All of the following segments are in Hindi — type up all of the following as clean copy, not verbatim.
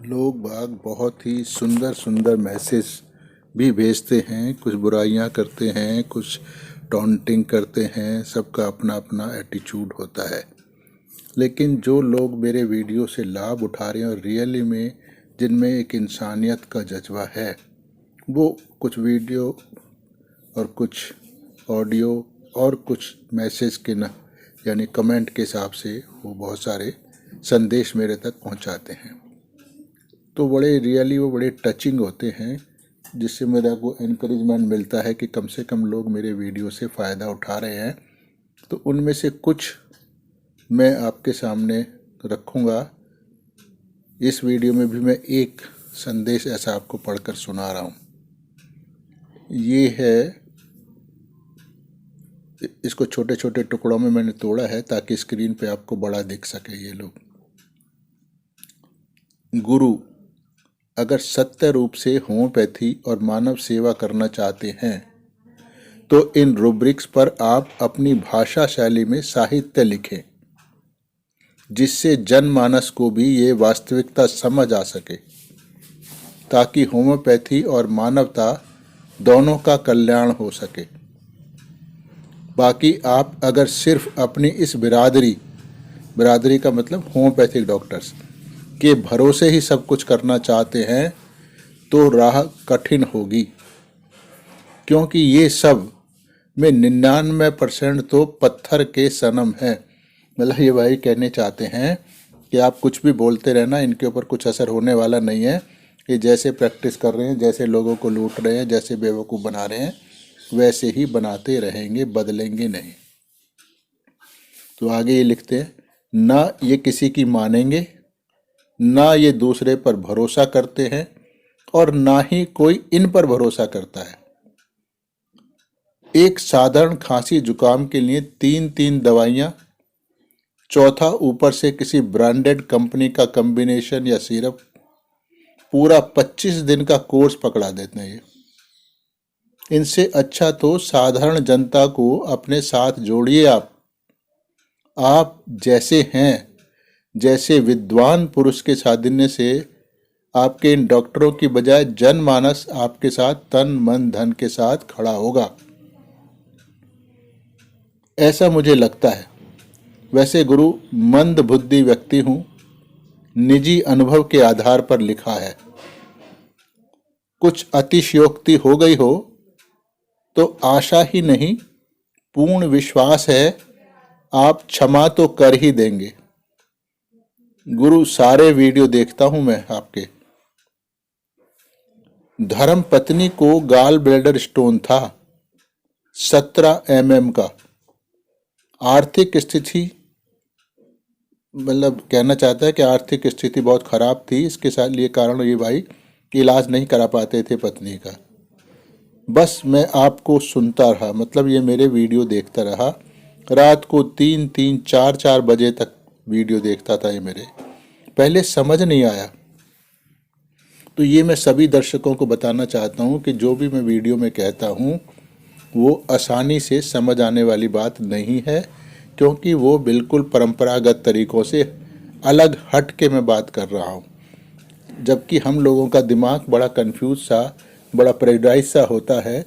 लोग बाग बहुत ही सुंदर सुंदर मैसेज भी भेजते हैं। कुछ बुराइयां करते हैं, कुछ टॉन्टिंग करते हैं। सबका अपना अपना एटीट्यूड होता है। लेकिन जो लोग मेरे वीडियो से लाभ उठा रहे हैं और रियली में जिनमें एक इंसानियत का जज्बा है, वो कुछ वीडियो और कुछ ऑडियो और कुछ मैसेज के न यानी कमेंट के हिसाब से वो बहुत सारे संदेश मेरे तक पहुंचाते हैं। तो वो बड़े टचिंग होते हैं, जिससे मेरा को इनकरेजमेंट मिलता है कि कम से कम लोग मेरे वीडियो से फ़ायदा उठा रहे हैं। तो उनमें से कुछ मैं आपके सामने रखूँगा। इस वीडियो में भी मैं एक संदेश ऐसा आपको पढ़कर सुना रहा हूँ। ये है, इसको छोटे छोटे टुकड़ों में मैंने तोड़ा है ताकि स्क्रीन पे आपको बड़ा दिख सके। ये लोग, गुरु अगर सत्य रूप से होम्योपैथी और मानव सेवा करना चाहते हैं तो इन रूब्रिक्स पर आप अपनी भाषा शैली में साहित्य लिखें, जिससे जनमानस को भी ये वास्तविकता समझ आ सके, ताकि होम्योपैथी और मानवता दोनों का कल्याण हो सके। बाकी आप अगर सिर्फ अपनी इस बिरादरी का मतलब होम्योपैथिक डॉक्टर्स के भरोसे ही सब कुछ करना चाहते हैं तो राह कठिन होगी, क्योंकि ये सब में 99% तो पत्थर के सनम है। मतलब ये भाई कहने चाहते हैं कि आप कुछ भी बोलते रहना, इनके ऊपर कुछ असर होने वाला नहीं है। ये जैसे प्रैक्टिस कर रहे हैं, जैसे लोगों को लूट रहे हैं, जैसे बेवकूफ़ बना रहे हैं, वैसे ही बनाते रहेंगे, बदलेंगे नहीं। तो आगे ये लिखते हैं, ना ये किसी की मानेंगे, ना ये दूसरे पर भरोसा करते हैं और ना ही कोई इन पर भरोसा करता है। एक साधारण खांसी जुकाम के लिए 3-3 दवाइयाँ, चौथा ऊपर से किसी ब्रांडेड कंपनी का कॉम्बिनेशन या सिरप, पूरा 25 दिन का कोर्स पकड़ा देते हैं। ये इनसे अच्छा तो साधारण जनता को अपने साथ जोड़िए। आप जैसे हैं, जैसे विद्वान पुरुष के साधिन्य से आपके इन डॉक्टरों की बजाय जनमानस आपके साथ तन मन धन के साथ खड़ा होगा, ऐसा मुझे लगता है। वैसे गुरु मंद बुद्धि व्यक्ति हूं, निजी अनुभव के आधार पर लिखा है। कुछ अतिशयोक्ति हो गई हो तो आशा ही नहीं, पूर्ण विश्वास है आप क्षमा तो कर ही देंगे। गुरु सारे वीडियो देखता हूं मैं आपके। धर्म पत्नी को गाल ब्लैडर स्टोन था, 17 mm का। आर्थिक स्थिति, मतलब कहना चाहता है कि आर्थिक स्थिति बहुत खराब थी, इसके साथ लिए कारण ये भाई कि इलाज नहीं करा पाते थे पत्नी का। बस मैं आपको सुनता रहा, मतलब ये मेरे वीडियो देखता रहा। रात को 3-3, 4-4 बजे तक वीडियो देखता था ये मेरे। पहले समझ नहीं आया। तो ये मैं सभी दर्शकों को बताना चाहता हूँ कि जो भी मैं वीडियो में कहता हूँ वो आसानी से समझ आने वाली बात नहीं है, क्योंकि वो बिल्कुल परंपरागत तरीकों से अलग हट के मैं बात कर रहा हूँ। जबकि हम लोगों का दिमाग बड़ा कंफ्यूज सा, बड़ा प्रेजुडाइज सा होता है।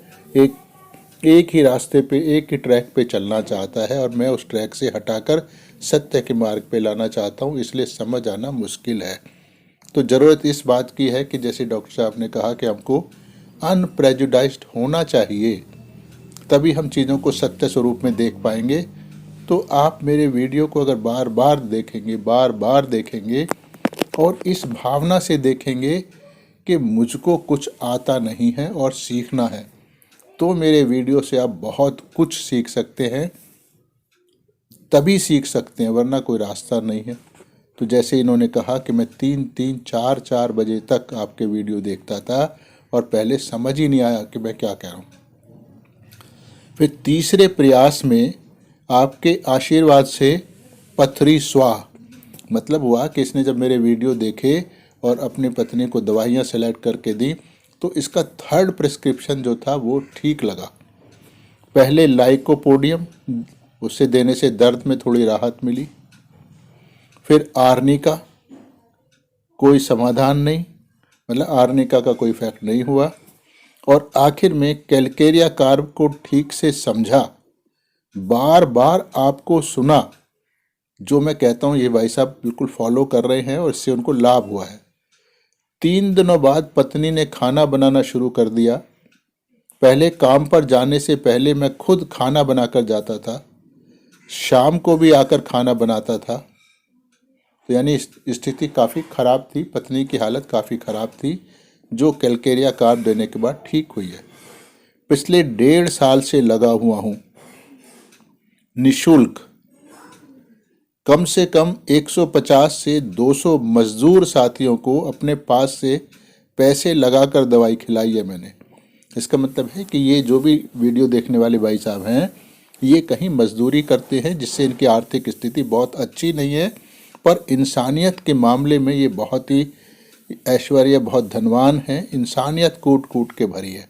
एक ही रास्ते पे, एक ही ट्रैक पे चलना चाहता है, और मैं उस ट्रैक से हटाकर सत्य के मार्ग पे लाना चाहता हूँ, इसलिए समझ आना मुश्किल है। तो ज़रूरत इस बात की है कि जैसे डॉक्टर साहब ने कहा कि हमको अनप्रेजुडाइज्ड होना चाहिए, तभी हम चीज़ों को सत्य स्वरूप में देख पाएंगे। तो आप मेरे वीडियो को अगर बार बार देखेंगे और इस भावना से देखेंगे कि मुझको कुछ आता नहीं है और सीखना है, तो मेरे वीडियो से आप बहुत कुछ सीख सकते हैं। तभी सीख सकते हैं, वरना कोई रास्ता नहीं है। तो जैसे इन्होंने कहा कि मैं 3-3, 4-4 बजे तक आपके वीडियो देखता था और पहले समझ ही नहीं आया कि मैं क्या कह रहा हूँ। फिर तीसरे प्रयास में आपके आशीर्वाद से पथरी स्वाह, मतलब हुआ कि इसने जब मेरे वीडियो देखे और अपनी पत्नी को दवाइयाँ सेलेक्ट करके दी, तो इसका 3rd प्रिस्क्रिप्शन जो था वो ठीक लगा। पहले लाइकोपोडियम, उससे देने से दर्द में थोड़ी राहत मिली। फिर आर्निका, कोई समाधान नहीं, मतलब आर्निका का कोई इफेक्ट नहीं हुआ। और आखिर में कैलकेरिया कार्ब को ठीक से समझा, बार बार आपको सुना, जो मैं कहता हूँ ये भाई साहब बिल्कुल फॉलो कर रहे हैं और इससे उनको लाभ हुआ है। 3 दिनों बाद पत्नी ने खाना बनाना शुरू कर दिया। पहले काम पर जाने से पहले मैं खुद खाना बनाकर जाता था, शाम को भी आकर खाना बनाता था। तो यानी स्थिति काफ़ी ख़राब थी, पत्नी की हालत काफ़ी ख़राब थी, जो कैलकेरिया कार्ब देने के बाद ठीक हुई है। पिछले 1.5 साल से लगा हुआ हूँ, निशुल्क कम से कम 150 से 200 मजदूर साथियों को अपने पास से पैसे लगाकर दवाई खिलाई है मैंने। इसका मतलब है कि ये जो भी वीडियो देखने वाले भाई साहब हैं, ये कहीं मजदूरी करते हैं, जिससे इनकी आर्थिक स्थिति बहुत अच्छी नहीं है, पर इंसानियत के मामले में ये बहुत ही ऐश्वर्य, बहुत धनवान हैं। इंसानियत कूट कूट के भरी है,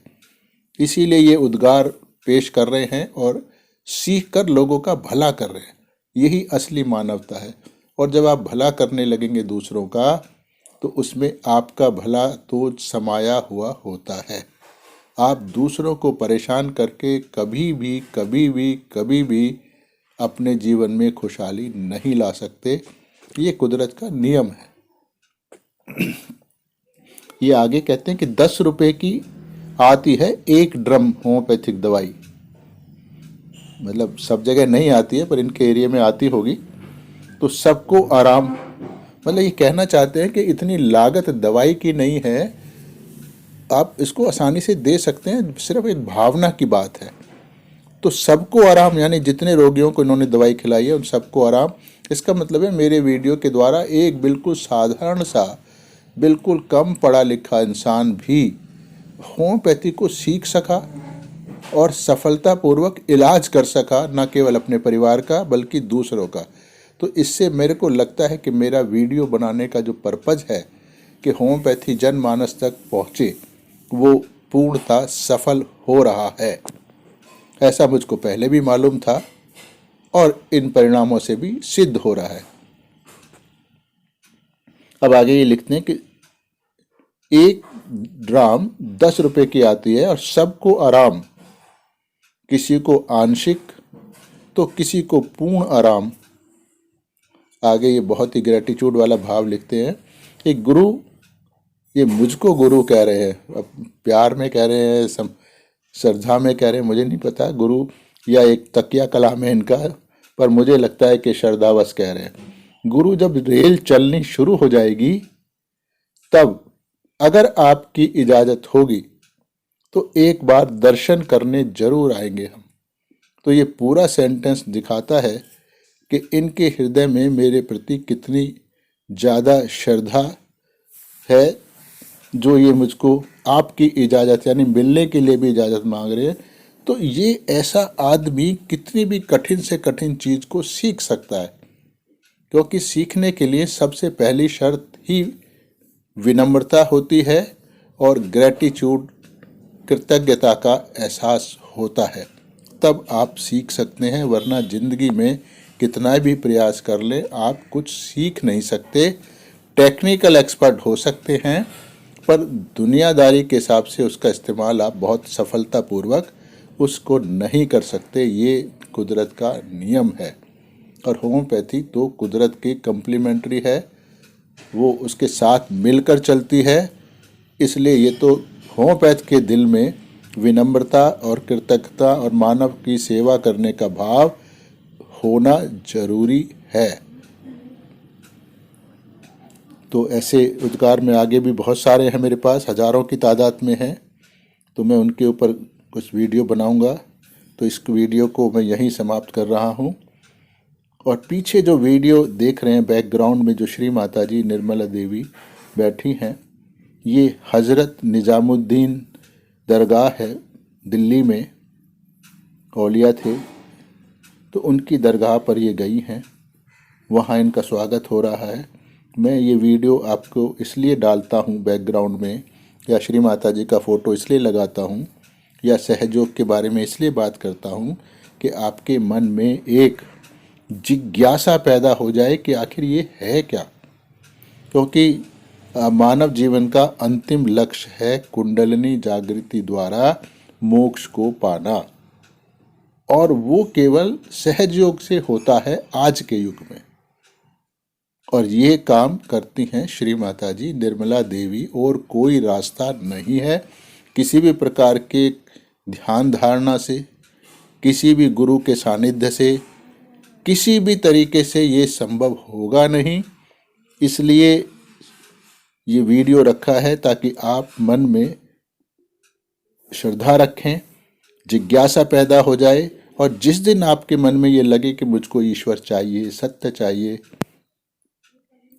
इसीलिए ये उद्गार पेश कर रहे हैं और सीख कर लोगों का भला कर रहे हैं। यही असली मानवता है। और जब आप भला करने लगेंगे दूसरों का, तो उसमें आपका भला तो समाया हुआ होता है। आप दूसरों को परेशान करके कभी भी अपने जीवन में खुशहाली नहीं ला सकते। ये कुदरत का नियम है। ये आगे कहते हैं कि 10 रुपए की आती है एक ड्रम होम्योपैथिक दवाई। मतलब सब जगह नहीं आती है, पर इनके एरिया में आती होगी। तो सबको आराम, मतलब ये कहना चाहते हैं कि इतनी लागत दवाई की नहीं है, आप इसको आसानी से दे सकते हैं, सिर्फ एक भावना की बात है। तो सबको आराम, यानी जितने रोगियों को इन्होंने दवाई खिलाई है उन सबको आराम। इसका मतलब है मेरे वीडियो के द्वारा एक बिल्कुल साधारण सा, बिल्कुल कम पढ़ा लिखा इंसान भी होम्योपैथी को सीख सका और सफलतापूर्वक इलाज कर सका, न केवल अपने परिवार का बल्कि दूसरों का। तो इससे मेरे को लगता है कि मेरा वीडियो बनाने का जो पर्पज़ है कि होम्योपैथी जनमानस तक पहुँचे, वो पूर्णतः सफल हो रहा है। ऐसा मुझको पहले भी मालूम था और इन परिणामों से भी सिद्ध हो रहा है। अब आगे ये लिखते हैं कि एक ड्राम 10 रुपए की आती है और सबको आराम, किसी को आंशिक तो किसी को पूर्ण आराम। आगे ये बहुत ही ग्रेटिट्यूड वाला भाव लिखते हैं कि गुरु, ये मुझको गुरु कह रहे हैं, अब प्यार में कह रहे हैं, श्रद्धा में कह रहे हैं, मुझे नहीं पता, गुरु या एक तकिया कलाम है इनका, पर मुझे लगता है कि श्रद्धावश कह रहे हैं। गुरु, जब रेल चलनी शुरू हो जाएगी, तब अगर आपकी इजाज़त होगी तो एक बार दर्शन करने जरूर आएंगे हम। तो ये पूरा सेंटेंस दिखाता है कि इनके हृदय में मेरे प्रति कितनी ज़्यादा श्रद्धा है, जो ये मुझको आपकी इजाज़त, यानी मिलने के लिए भी इजाज़त मांग रहे हैं। तो ये ऐसा आदमी कितनी भी कठिन से कठिन चीज़ को सीख सकता है, क्योंकि सीखने के लिए सबसे पहली शर्त ही विनम्रता होती है और ग्रेटिट्यूड, कृतज्ञता का एहसास होता है। तब आप सीख सकते हैं, वरना ज़िंदगी में कितना भी प्रयास कर ले आप कुछ सीख नहीं सकते। टेक्निकल एक्सपर्ट हो सकते हैं, पर दुनियादारी के हिसाब से उसका इस्तेमाल आप बहुत सफलतापूर्वक उसको नहीं कर सकते। ये कुदरत का नियम है। और होम्योपैथी तो कुदरत की कम्प्लीमेंट्री है, वो उसके साथ मिलकर चलती है। इसलिए ये तो होम्योपैथ के दिल में विनम्रता और कृतज्ञता और मानव की सेवा करने का भाव होना जरूरी है। तो ऐसे उद्गार में आगे भी बहुत सारे हैं, मेरे पास हज़ारों की तादाद में हैं। तो मैं उनके ऊपर कुछ वीडियो बनाऊंगा। तो इस वीडियो को मैं यहीं समाप्त कर रहा हूं। और पीछे जो वीडियो देख रहे हैं बैकग्राउंड में, जो श्री माता जी निर्मला देवी बैठी हैं, ये हज़रत निज़ामुद्दीन दरगाह है दिल्ली में, औलिया थे, तो उनकी दरगाह पर ये गई हैं, वहाँ इनका स्वागत हो रहा है। मैं ये वीडियो आपको इसलिए डालता हूँ बैकग्राउंड में, या श्री माता जी का फ़ोटो इसलिए लगाता हूँ, या सहयोग के बारे में इसलिए बात करता हूँ कि आपके मन में एक जिज्ञासा पैदा हो जाए कि आखिर ये है क्या। क्योंकि मानव जीवन का अंतिम लक्ष्य है कुंडलिनी जागृति द्वारा मोक्ष को पाना, और वो केवल सहज योग से होता है आज के युग में। और ये काम करती हैं श्री माता जी निर्मला देवी, और कोई रास्ता नहीं है किसी भी प्रकार के ध्यान धारणा से, किसी भी गुरु के सानिध्य से, किसी भी तरीके से ये संभव होगा नहीं। इसलिए ये वीडियो रखा है ताकि आप मन में श्रद्धा रखें, जिज्ञासा पैदा हो जाए, और जिस दिन आपके मन में ये लगे कि मुझको ईश्वर चाहिए, सत्य चाहिए,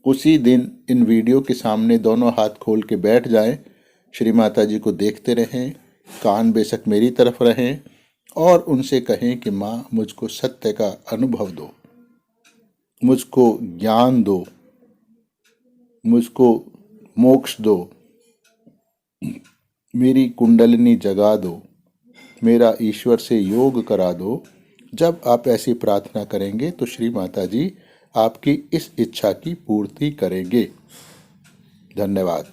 उसी दिन इन वीडियो के सामने दोनों हाथ खोल के बैठ जाएं, श्री माता जी को देखते रहें, कान बेशक मेरी तरफ रहें, और उनसे कहें कि माँ मुझको सत्य का अनुभव दो, मुझको ज्ञान दो, मुझको मोक्ष दो, मेरी कुंडलिनी जगा दो, मेरा ईश्वर से योग करा दो। जब आप ऐसी प्रार्थना करेंगे तो श्री माता जी आपकी इस इच्छा की पूर्ति करेंगे। धन्यवाद।